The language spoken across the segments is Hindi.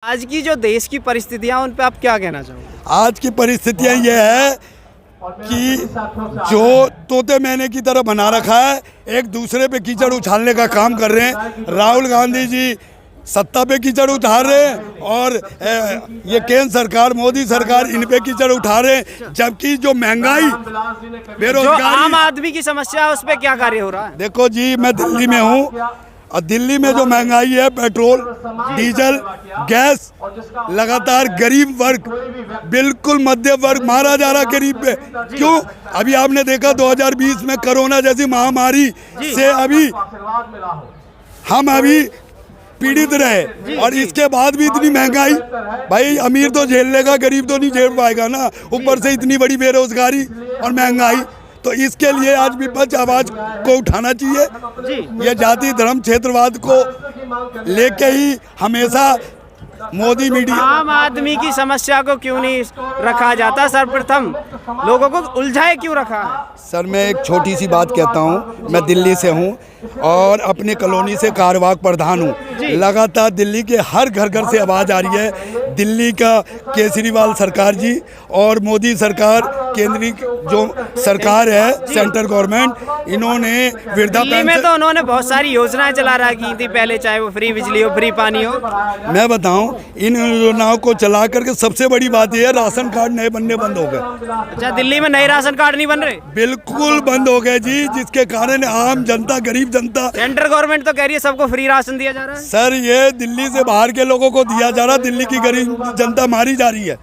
आज की जो देश की परिस्थितियां उन पे आप क्या कहना चाहोगे? आज की परिस्थितियां ये है कि जो तोते मैने की तरह बना रखा है, एक दूसरे पे कीचड़ उछालने का काम कर रहे हैं। राहुल गांधी जी सत्ता पे कीचड़ उठा रहे हैं और ये केंद्र सरकार, मोदी सरकार इन पे कीचड़ उठा रहे हैं। जबकि जो महंगाई, जो बेरोजगारी, आम आदमी की समस्या है उस पे क्या कार्य हो रहा है? देखो जी, मैं दिल्ली में हूँ और दिल्ली में जो महंगाई है, पेट्रोल, डीजल, गैस, लगातार गरीब वर्ग, बिल्कुल मध्य वर्ग मारा जा रहा गरीब पे। क्यों? अभी आपने देखा 2020 में कोरोना जैसी महामारी से अभी हम अभी पीड़ित रहे और इसके बाद भी इतनी महंगाई। भाई अमीर तो झेल लेगा, गरीब तो नहीं झेल पाएगा ना। ऊपर से इतनी बड़ी बेरोजगारी और महंगाई। तो इसके लिए आज विपक्ष आवाज को उठाना चाहिए। ये जाति धर्म क्षेत्रवाद को लेके ही हमेशा मोदी मीडिया, आम आदमी की समस्या को क्यों नहीं रखा जाता? सर्वप्रथम लोगों को उलझाए क्यों रखा है? सर मैं एक छोटी सी बात कहता हूँ। मैं दिल्ली से हूँ और अपनी कॉलोनी से कार्यवाहक प्रधान हूँ। लगातार दिल्ली के हर घर घर से आवाज़ आ रही है। दिल्ली का केजरीवाल सरकार जी और मोदी सरकार, केंद्रीय जो सरकार है, सेंट्रल गवर्नमेंट, इन्होंने वृद्धा दिल्ली में तो उन्होंने बहुत सारी योजनाएं चला रखी थी पहले, चाहे वो फ्री बिजली हो, फ्री पानी हो। मैं बताऊं, इन योजनाओं को चला करके सबसे बड़ी बात यह है, राशन कार्ड नए बनने बंद हो गए। अच्छा, दिल्ली में नए राशन कार्ड नहीं बन रहे? बिल्कुल बंद हो गए जी, जिसके कारण आम जनता, गरीब जनता। सेंट्रल गवर्नमेंट तो कह रही है सबको फ्री राशन दिया जा रहा है। सर ये दिल्ली से बाहर के लोगों को दिया जा रहा, दिल्ली की गरीब जनता मारी जा रही है।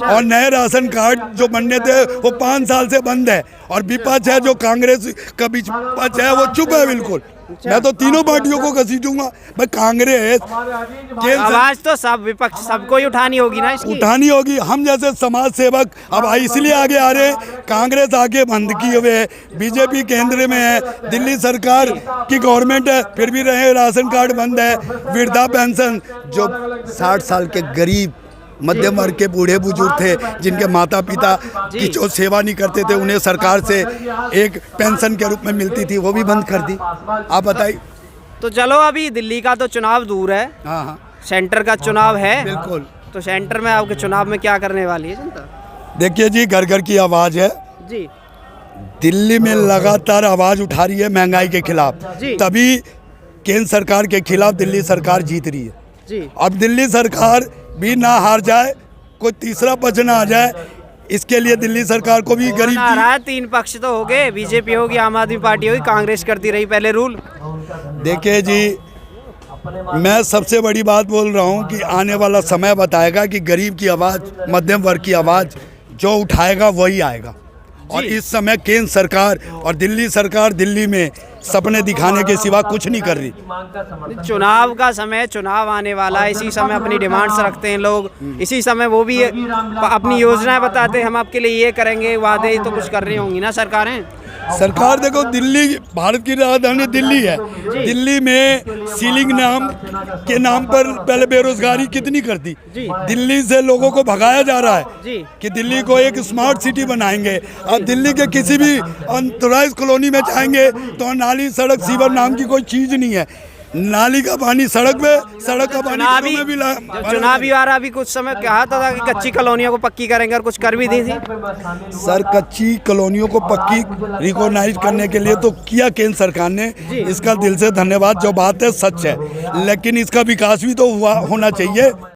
और नए राशन कार्ड जो बनने थे वो 5 साल से बंद है। और विपक्ष है, जो कांग्रेस का विपक्ष है, वो चुप है बिल्कुल। मैं तो तीनों पार्टियों को घसीटूंगा। भाई कांग्रेस, आवाज तो सब विपक्ष सबको ही उठानी होगी ना, इसकी उठानी होगी। हम जैसे समाज सेवक अब इसलिए आगे आ रहे हैं। कांग्रेस आगे बंद किए हुए है, बीजेपी केंद्र में है, दिल्ली सरकार की गवर्नमेंट है, फिर भी रहे राशन कार्ड बंद है। वृद्धा पेंशन, जो 60 साल के गरीब मध्यम वर्ग के बूढ़े बुजुर्ग थे, जिनके माता पिता की जो सेवा नहीं करते थे, उन्हें सरकार से एक पेंशन के रूप में मिलती थी, वो भी बंद कर दी। आप बताइए। तो चलो, अभी दिल्ली का तो चुनाव दूर है, हाँ, सेंटर का चुनाव है। बिल्कुल। तो सेंटर में आपके चुनाव में क्या करने वाली है जनता? देखिए जी, घर घर की आवाज़ है जी। दिल्ली में, लगातार आवाज़ उठा रही है महंगाई के खिलाफ। तभी केंद्र सरकार के खिलाफ दिल्ली सरकार जीत रही है जी। अब दिल्ली सरकार भी ना हार जाए, कोई तीसरा पक्ष ना आ जाए, इसके लिए दिल्ली सरकार को भी गरीब आ रहा है। 3 पक्ष तो हो गए, बीजेपी होगी, आम आदमी पार्टी होगी, कांग्रेस करती रही पहले रूल। देखिए जी, मैं सबसे बड़ी बात बोल रहा हूँ कि आने वाला समय बताएगा कि गरीब की आवाज़, मध्यम वर्ग की आवाज़ जो उठाएगा वही आएगा। और इस समय केंद्र सरकार और दिल्ली सरकार दिल्ली में सपने दिखाने के सिवा कुछ नहीं कर रही। चुनाव का समय, चुनाव आने वाला है, इसी समय अपनी डिमांड्स रखते हैं लोग, इसी समय वो भी अपनी योजनाएं बताते हैं, हम आपके लिए ये करेंगे, वादे तो कुछ कर रही होंगी ना सरकारें। सरकार देखो, दिल्ली भारत की राजधानी दिल्ली है। दिल्ली में सीलिंग नाम के नाम पर पहले बेरोजगारी कितनी करती। दिल्ली से लोगों को भगाया जा रहा है कि दिल्ली को एक स्मार्ट सिटी बनाएंगे। अब दिल्ली के किसी भी अनऑथराइज्ड कॉलोनी में जाएंगे तो नाली, सड़क, सीवर नाम की कोई चीज नहीं है। नाली का पानी सड़क में, सड़क का पानी में भी चुनावी आ रहा, भी कुछ समय कहा था कि कच्ची कॉलोनियों को पक्की करेंगे और कुछ कर भी दी थी। सर कच्ची कॉलोनियों को पक्की रिकॉग्नाइज करने के लिए तो किया केंद्र सरकार ने, इसका दिल से धन्यवाद। जो बात है सच है, लेकिन इसका विकास भी तो होना चाहिए।